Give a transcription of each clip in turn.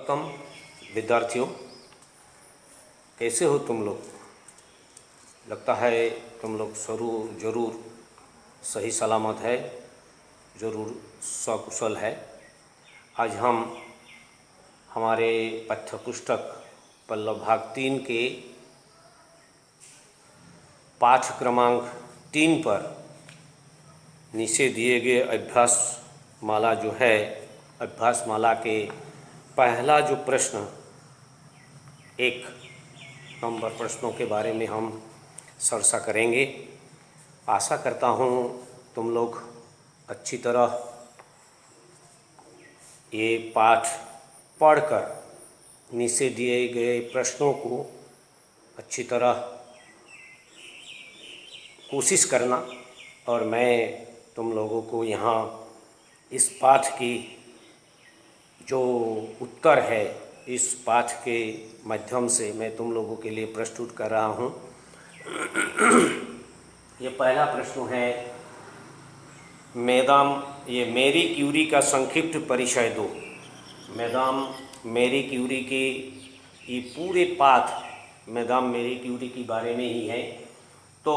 Welcome विद्यार्थियों, कैसे हो तुम लोग। लगता है तुम लोग ज़रूर सही सलामत है, ज़रूर सकुशल है। आज हम हमारे पाठ्य पुस्तक पल्लव भाग 3 के पाठ क्रमांक 3 पर नीचे दिए गए अभ्यास माला जो है, अभ्यास माला के पहला जो प्रश्न 1 नंबर प्रश्नों के बारे में हम चर्चा करेंगे। आशा करता हूँ तुम लोग अच्छी तरह ये पाठ पढ़कर नीचे दिए गए प्रश्नों को अच्छी तरह कोशिश करना, और मैं तुम लोगों को यहाँ इस पाठ की जो उत्तर है, इस पाठ के माध्यम से मैं तुम लोगों के लिए प्रस्तुत कर रहा हूँ। ये पहला प्रश्न है, ये मैरी क्यूरी का संक्षिप्त परिचय दो। मैडम मैरी क्यूरी के ये पूरे पाठ मैडम मैरी क्यूरी के बारे में ही है। तो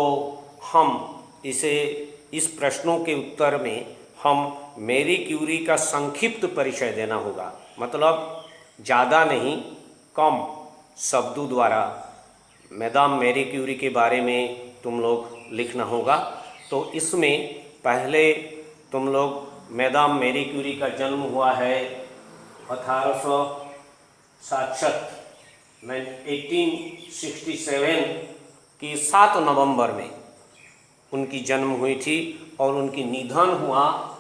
हम इस प्रश्नों के उत्तर में हम मैरी क्यूरी का संक्षिप्त परिचय देना होगा, मतलब ज़्यादा नहीं, कम शब्दों द्वारा मैडम मैरी क्यूरी के बारे में तुम लोग लिखना होगा। तो इसमें पहले तुम लोग मैडम मैरी क्यूरी का जन्म हुआ है 1867 की 7 नवंबर में उनकी जन्म हुई थी, और उनकी निधन हुआ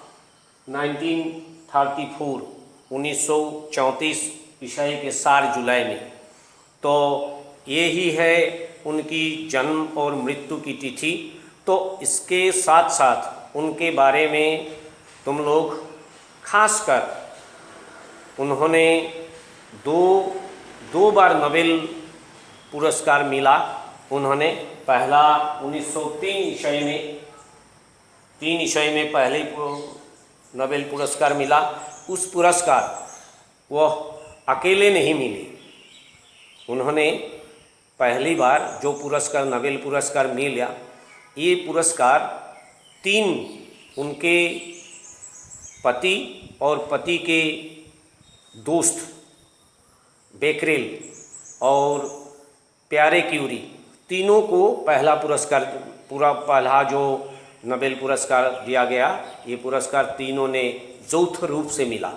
1934 ईसाई के 4 जुलाई में। तो ये ही है उनकी जन्म और मृत्यु की तिथि। तो इसके साथ साथ उनके बारे में तुम लोग खासकर उन्होंने दो बार नोबेल पुरस्कार मिला। उन्होंने पहला 1903 ईस्वी में पहले नोबेल पुरस्कार मिला। उस पुरस्कार वह अकेले नहीं मिले। उन्होंने पहली बार जो पुरस्कार नोबेल पुरस्कार मिला, ये पुरस्कार 3 उनके पति और पति के दोस्त बेकरेल और प्यारे क्यूरी, तीनों को पहला जो नोबेल पुरस्कार दिया गया, ये पुरस्कार तीनों ने यौथ रूप से मिला।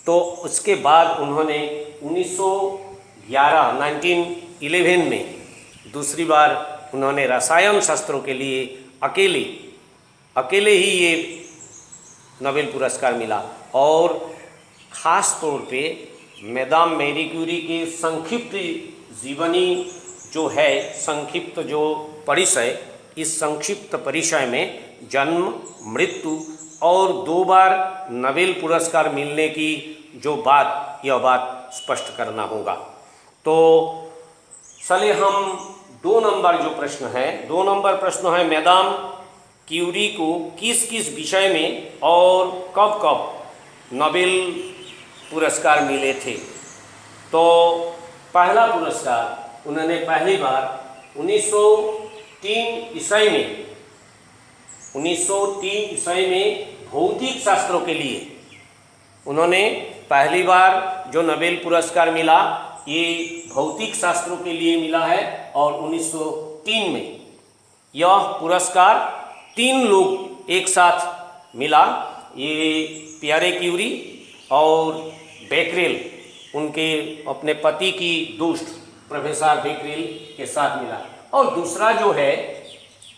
तो उसके बाद उन्होंने 1911 में दूसरी बार उन्होंने रसायन शास्त्रों के लिए अकेले ही ये नोबेल पुरस्कार मिला। और ख़ास तौर पे मैडम मैरी क्यूरी की संक्षिप्त जीवनी जो है, संक्षिप्त जो परिचय, इस संक्षिप्त परिचय में जन्म, मृत्यु और 2 बार नोबेल पुरस्कार मिलने की जो बात, यह बात स्पष्ट करना होगा। तो चलिए हम 2 नंबर जो प्रश्न है, 2 नंबर प्रश्न है मैडम क्यूरी को किस किस विषय में और कब कब नोबेल पुरस्कार मिले थे। तो पहला पुरस्कार उन्होंने पहली बार 1903 ईस्वी में भौतिक शास्त्रों के लिए उन्होंने पहली बार जो नोबेल पुरस्कार मिला, ये भौतिक शास्त्रों के लिए मिला है। और 1903 में यह पुरस्कार 3 लोग एक साथ मिला। ये प्यारे क्यूरी और बेकरेल, उनके अपने पति की दोस्त प्रोफेसर बेकरेल के साथ मिला। और दूसरा जो है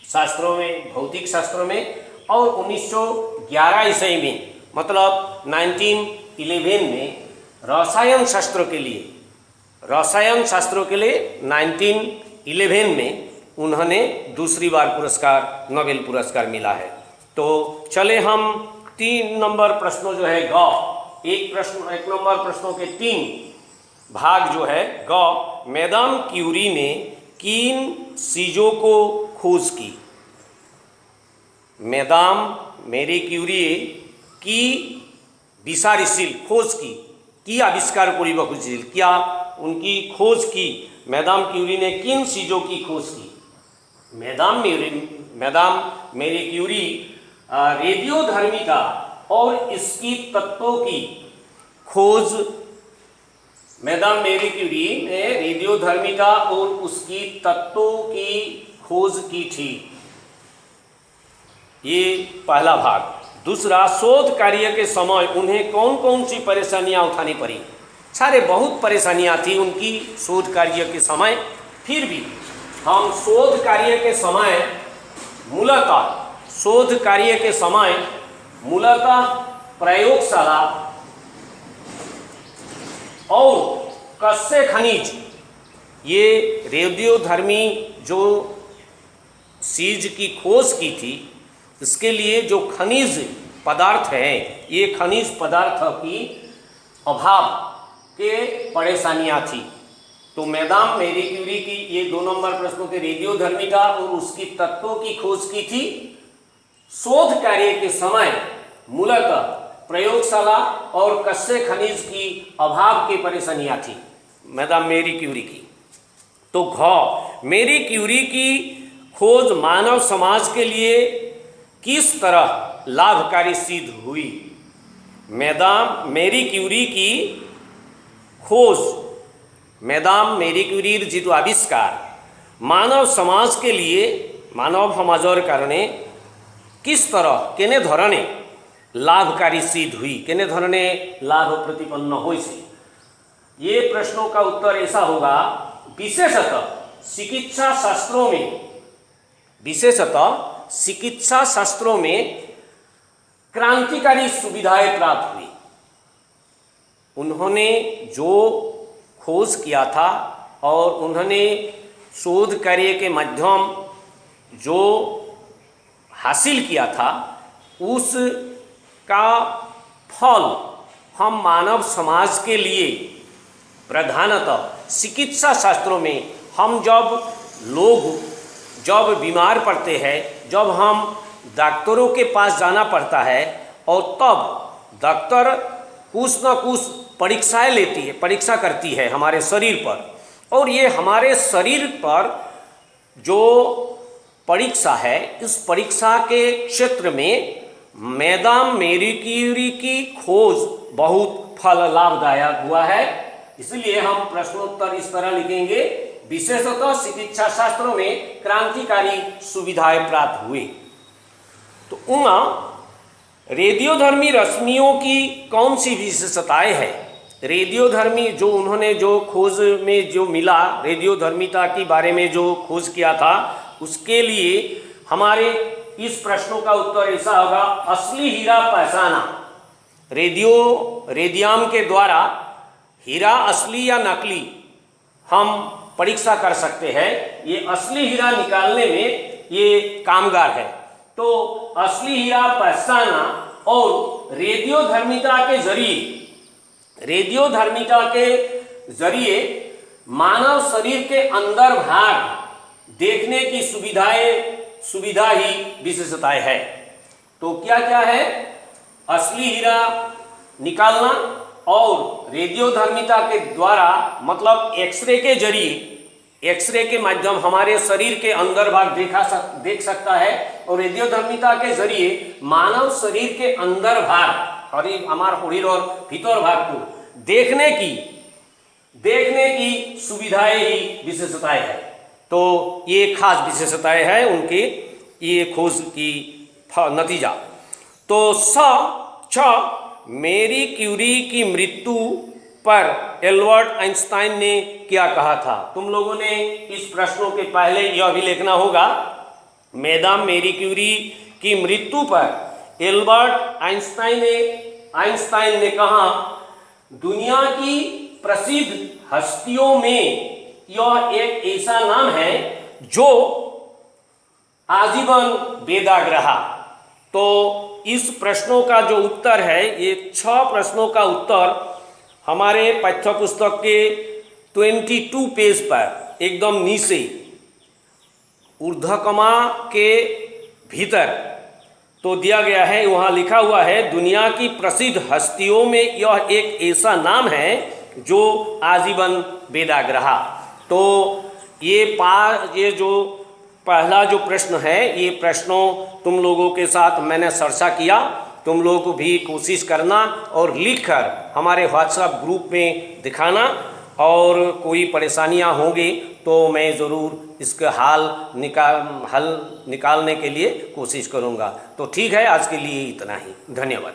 शास्त्रों में, भौतिक शास्त्रों में, और 1911 ईस्वी में, मतलब 1911 में रसायन शास्त्रों के लिए 1911 में उन्होंने दूसरी बार नोबेल पुरस्कार मिला है। तो चले हम 3 नंबर प्रश्नों जो है एक नंबर प्रश्नों के 3 भाग जो है मैडम क्यूरी ने किन चीज़ों को खोज की। मैडम मैरी क्यूरी की विचारशील खोज की কি আবিষ্কার কৰিব খুজিছিল, क्या उनकी खोज की, मैदाम क्यूरी ने किन चीज़ों की खोज की। मैदाम मेरी क्यूरी रेडियोधर्मिता और इसकी तत्वों की खोज, मैदाम मेरी क्यूरी ने रेडियोधर्मिता और उसकी तत्वों की खोज की थी। ये पहला भाग। दूसरा, शोध कार्य के समय उन्हें कौन कौन सी परेशानियां उठानी पड़ी। सारे बहुत परेशानियां थी उनकी शोध कार्य के समय। फिर भी हम शोध कार्य के समय मूलतः प्रयोगशाला और कच्चे खनिज, ये रेडियोधर्मी जो चीज की खोज की थी, इसके लिए जो खनिज पदार्थ हैं, ये खनिज पदार्थ की अभाव के परेशानियां थी। तो मैदाम मेरी क्यूरी की ये 2 नंबर प्रश्नों के रेडियोधर्मिता और उसकी तत्वों की खोज की थी। शोध कार्य के समय मूलतः प्रयोगशाला और कच्चे खनिज की अभाव की परेशानियां थी मैदाम मेरी क्यूरी की। तो मेरी क्यूरी की खोज मानव समाज के लिए किस तरह लाभकारी सिद्ध हुई। मैदाम मेरी क्यूरी की खोज, मैदाम मेरी क्यूरीर जी आविष्कार मानव समाज के लिए, मानव समाजर कारणे किस तरह केने धरणे लाभकारी सिद्ध हुई, केने धरणे लाभ प्रतिपन्न होइसे। ये प्रश्नों का उत्तर ऐसा होगा, विशेषतः चिकित्सा शास्त्रों में क्रांतिकारी सुविधाएं प्राप्त हुई। उन्होंने जो खोज किया था और उन्होंने शोध कार्य के माध्यम जो हासिल किया था, उसका फल हम मानव समाज के लिए प्रधानतः चिकित्सा शास्त्रों में, हम जब बीमार पड़ते हैं, जब हम डॉक्टरों के पास जाना पड़ता है और तब डॉक्टर कुछ न कुछ परीक्षा करती है हमारे शरीर पर, और ये हमारे शरीर पर जो परीक्षा है, इस परीक्षा के क्षेत्र में मैदाम मेरी क्यूरी की खोज बहुत फल लाभदायक हुआ है। इसलिए हम प्रश्नोत्तर इस तरह लिखेंगे, विशेषतः चिकित्सा शास्त्रों में क्रांतिकारी सुविधाएं प्राप्त हुई। तो रेडियोधर्मी रश्मियों की कौन सी विशेषताएं हैं। रेडियोधर्मी जो उन्होंने जो खोज में जो मिला, रेडियोधर्मिता के बारे में जो खोज किया था, उसके लिए हमारे इस प्रश्नों का उत्तर ऐसा होगा, असली हीरा पहचाना। रेडियम के द्वारा हीरा असली या नकली हम परीक्षा कर सकते हैं। ये असली हीरा निकालने में ये कामगार है। तो असली हीरा पहचाना और रेडियोधर्मिता के जरिए मानव शरीर के अंदर भाग देखने की सुविधा ही विशेषताएं है। तो क्या क्या है, असली हीरा निकालना और रेडियोधर्मिता के द्वारा, मतलब एक्सरे के जरिए, एक्सरे के माध्यम हमारे शरीर के अंदर भाग देख सकता है, और रेडियोधर्मिता के जरिए मानव शरीर के अंदर भाग हमारे शरीर और भीतर भाग को देखने की सुविधाएं ही विशेषताएं है। तो ये खास विशेषताएं हैं उनके ये खोज की नतीजा। तो मेरी क्यूरी की मृत्यु पर एल्बर्ट आइंस्टाइन ने क्या कहा था। तुम लोगों ने इस प्रश्नों के पहले यह भी लिखना होगा, मैदाम मेरी क्यूरी की मृत्यु पर एल्बर्ट आइंस्टाइन ने कहा, दुनिया की प्रसिद्ध हस्तियों में यह एक ऐसा नाम है जो आजीवन वेदाग रहा। तो इस प्रश्नों का जो उत्तर है, ये 6 प्रश्नों का उत्तर हमारे पाठ्यपुस्तक के 22 पेज पर एकदम नीचे ऊर्ध्वकमा के भीतर तो दिया गया है, वहाँ लिखा हुआ है, दुनिया की प्रसिद्ध हस्तियों में यह एक ऐसा नाम है जो आजीवन वेदाग रहा। तो ये जो पहला जो प्रश्न है, ये प्रश्नों तुम लोगों के साथ मैंने चर्चा किया। तुम लोग भी कोशिश करना और लिखकर हमारे व्हाट्सएप ग्रुप में दिखाना, और कोई परेशानियां होंगी तो मैं ज़रूर इसका हल निकालने के लिए कोशिश करूंगा। तो ठीक है, आज के लिए इतना ही। धन्यवाद।